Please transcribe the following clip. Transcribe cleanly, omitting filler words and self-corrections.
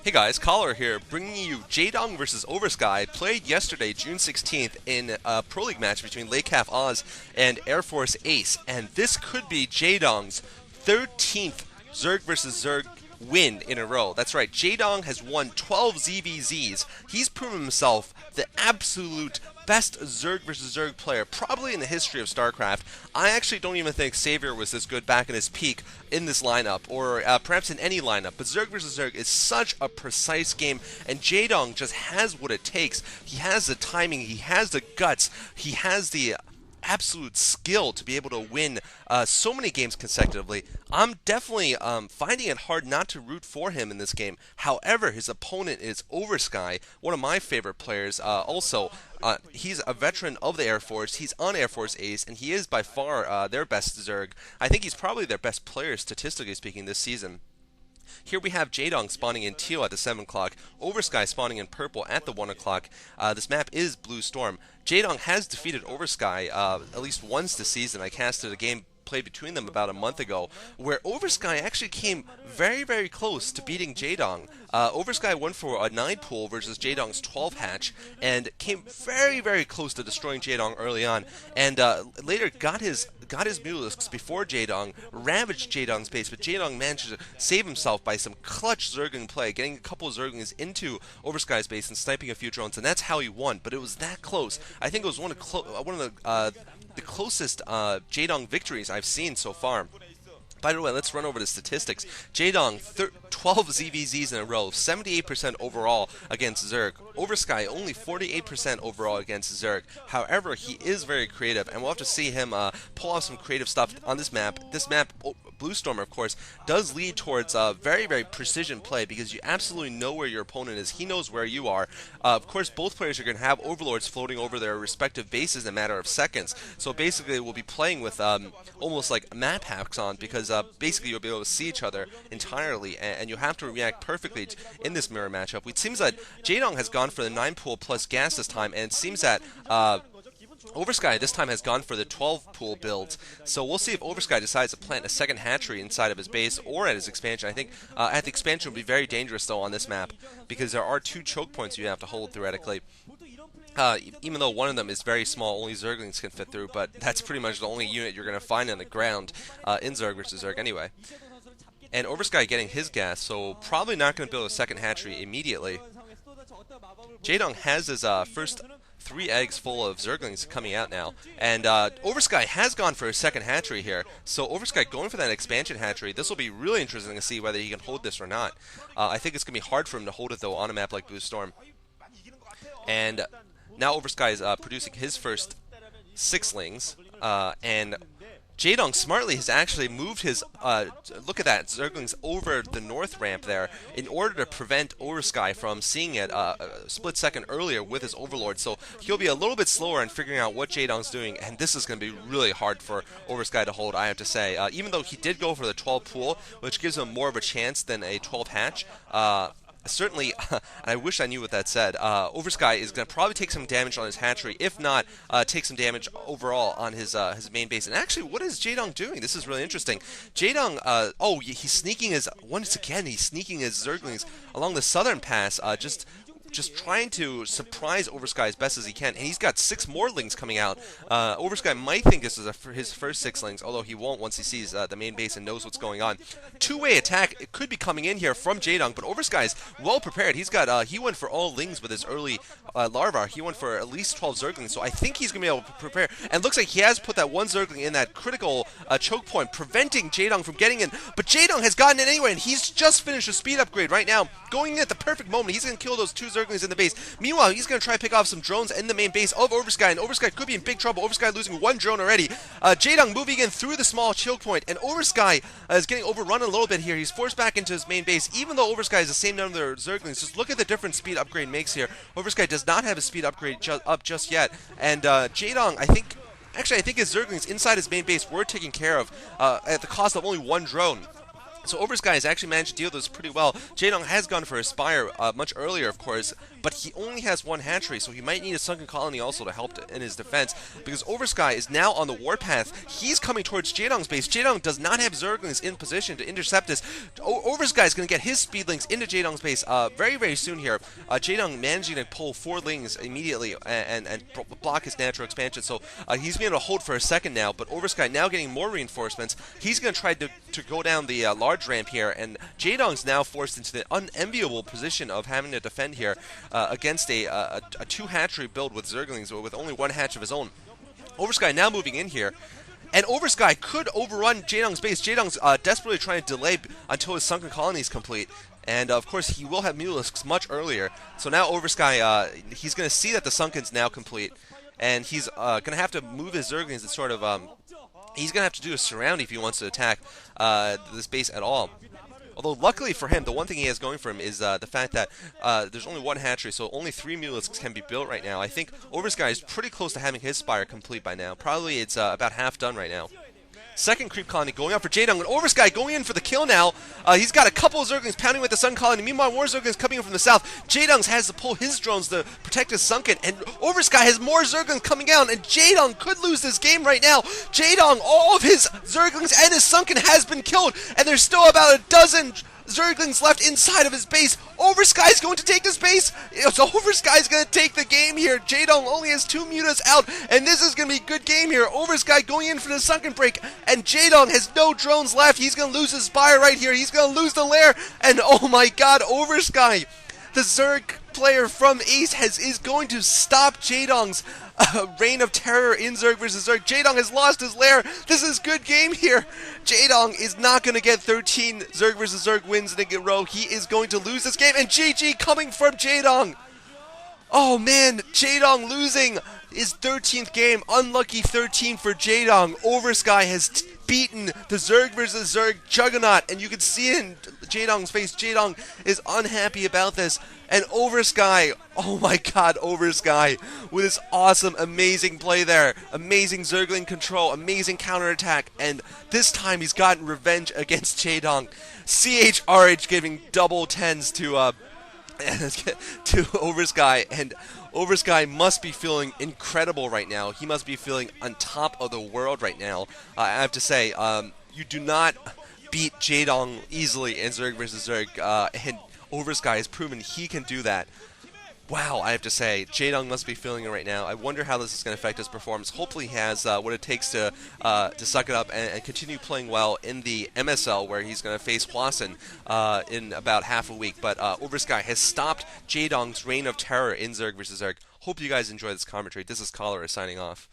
Hey guys, Collar here, bringing you Jaedong versus Oversky, played yesterday, June 16th, in a Pro League match between Lakecaf Oz and Air Force Ace, and this could be Jaedong's 13th Zerg versus Zerg win in a row. That's right, Jaedong has won 12 ZVZs. He's proven himself the absolute best Zerg versus Zerg player probably in the history of StarCraft. I actually don't even think Savior was this good back in his peak in this lineup, or perhaps in any lineup, but Zerg versus Zerg is such a precise game, and Jaedong just has what it takes. He has the timing, he has the guts, he has the absolute skill to be able to win so many games consecutively. I'm definitely finding it hard not to root for him in this game. However, his opponent is Oversky, one of my favorite players. He's a veteran of the Air Force. He's on Air Force Ace, and he is by far their best Zerg. I think he's probably their best player, statistically speaking, this season. Here we have Jaedong spawning in teal at the 7 o'clock, Oversky spawning in purple at the 1 o'clock. This map is Blue Storm. Jaedong has defeated Oversky at least once this season. I casted a game played between them about a month ago, where Oversky actually came very, very close to beating Jaedong. Oversky went for a 9 pool versus Jaedong's 12 hatch, and came very, very close to destroying Jaedong early on, and later got his Mutalisks before Jaedong, ravaged Jaedong's base, but Jaedong managed to save himself by some clutch Zergling play, getting a couple of Zerglings into Oversky's base and sniping a few drones, and that's how he won, but it was that close. I think it was one of the closest Jaedong victories I've seen so far. By the way, let's run over the statistics. Jaedong, 12 ZVZs in a row, 78% overall against Zerg. Oversky, only 48% overall against Zerg. However, he is very creative, and we'll have to see him pull off some creative stuff on this map. This map, Blue Storm, of course, does lead towards very, very precision play, because you absolutely know where your opponent is. He knows where you are. Of course, both players are going to have Overlords floating over their respective bases in a matter of seconds. So basically, we'll be playing with almost like map hacks on, because basically you'll be able to see each other entirely, and you have to react perfectly in this mirror matchup. It seems that Jaedong has gone for the 9 pool plus gas this time, and it seems that Oversky this time has gone for the 12 pool build, so we'll see if Oversky decides to plant a second hatchery inside of his base or at his expansion. I think at the expansion would be very dangerous though on this map, because there are 2 choke points you have to hold theoretically. Even though one of them is very small, only Zerglings can fit through, but that's pretty much the only unit you're going to find on the ground in Zerg versus Zerg anyway. And Oversky getting his gas, so probably not going to build a second hatchery immediately. Jaedong has his first 3 eggs full of Zerglings coming out now, and Oversky has gone for a second hatchery here, so Oversky going for that expansion hatchery. This will be really interesting to see whether he can hold this or not. I think it's going to be hard for him to hold it though on a map like Blue Storm. And now Oversky is producing his first 6lings, and Jaedong smartly has actually moved his, look at that, Zerglings over the north ramp there in order to prevent Oversky from seeing it a split second earlier with his Overlord. So he'll be a little bit slower in figuring out what Jaedong's doing, and this is going to be really hard for Oversky to hold, I have to say. Even though he did go for the 12 pool, which gives him more of a chance than a 12 hatch, certainly, I wish I knew what that said, Oversky is going to probably take some damage on his hatchery, if not take some damage overall on his main base. And actually, what is Jaedong doing? This is really interesting. Jaedong, he's sneaking his Zerglings along the southern pass, just trying to surprise Oversky as best as he can, and he's got 6 more lings coming out. Oversky might think this is his first 6 lings, although he won't once he sees the main base and knows what's going on. 2-way attack, it could be coming in here from Jaedong, but Oversky is well prepared. He's got he went for all lings with his early Larva. He went for at least 12 Zerglings, so I think he's going to be able to prepare. And looks like he has put that 1 Zergling in that critical choke point, preventing Jaedong from getting in. But Jaedong has gotten in anyway, and he's just finished a speed upgrade right now, going in at the perfect moment. He's going to kill those 2 Zerglings in the base. Meanwhile, he's going to try to pick off some drones in the main base of Oversky, and Oversky could be in big trouble. Oversky losing 1 drone already. Jaedong moving in through the small choke point, and Oversky is getting overrun a little bit here. He's forced back into his main base, even though Oversky is the same number of Zerglings. Just look at the different speed upgrade makes here. Oversky does not have a speed upgrade up just yet, and Jaedong, I think his Zerglings inside his main base were taken care of at the cost of only 1 drone. So Oversky has actually managed to deal this pretty well. Jaedong has gone for a Spire much earlier, of course, but he only has one hatchery, so he might need a Sunken Colony also to help in his defense, because Oversky is now on the warpath. He's coming towards Jaedong's base. Jaedong does not have Zerglings in position to intercept this. Oversky is going to get his Speedlings into Jaedong's base very, very soon here. Jaedong managing to pull 4 Lings immediately and block his natural expansion, so he's being able to hold for a second now, but Oversky now getting more reinforcements. He's going to try to go down the large ramp here, and Jaedong's now forced into the unenviable position of having to defend here against a 2 hatchery build with Zerglings, with only 1 hatch of his own. Oversky now moving in here, and Oversky could overrun Jaedong's base. Jaedong's desperately trying to delay until his Sunken Colony is complete. And of course, he will have Mulisks much earlier. So now Oversky, he's going to see that the Sunken's now complete, and he's going to have to move his Zerglings to sort of he's going to have to do a surround if he wants to attack this base at all. Although, luckily for him, the one thing he has going for him is the fact that there's only 1 hatchery, so only 3 Mulisks can be built right now. I think Oversky is pretty close to having his Spire complete by now. Probably it's about half done right now. Second creep colony going out for Jaedong, and Oversky going in for the kill now. He's got a couple of Zerglings pounding with the Sun Colony. Meanwhile, more Zerglings coming in from the south. Jaedong has to pull his drones to protect his Sunken, and Oversky has more Zerglings coming down, and Jaedong could lose this game right now. Jaedong, all of his Zerglings and his Sunken has been killed, and there's still about a dozen Zerglings left inside of his base. Oversky's going to take his base. So Oversky's going to take the game here. Jaedong only has 2 mutas out, and this is going to be a good game here. Oversky going in for the Sunken break, and Jaedong has no drones left. He's going to lose his Spire right here. He's going to lose the lair, and oh my god, Oversky, the Zerg player from Ace, is going to stop Jaedong's reign of terror in Zerg versus Zerg. Jaedong has lost his lair. This is a good game here. Jaedong is not going to get 13 Zerg versus Zerg wins in a row. He is going to lose this game, and GG coming from Jaedong. Oh man, Jaedong losing his 13th game. Unlucky 13 for Jaedong. Oversky has beaten the Zerg versus Zerg juggernaut, and you can see it in Jaedong's face. Jaedong is unhappy about this, and Oversky, oh my god, Oversky with his awesome, amazing play there, amazing Zergling control, amazing counterattack, and this time he's gotten revenge against Jaedong. CHRH giving double 10s to Oversky, and Oversky must be feeling incredible right now. He must be feeling on top of the world right now. I have to say, you do not beat Jaedong easily in Zerg vs. Zerg, and Oversky has proven he can do that. Wow, I have to say, Jaedong must be feeling it right now. I wonder how this is going to affect his performance. Hopefully he has what it takes to suck it up and continue playing well in the MSL, where he's going to face Hwasun in about half a week. But Oversky has stopped Jaedong's reign of terror in Zerg vs. Zerg. Hope you guys enjoy this commentary. This is Cholera signing off.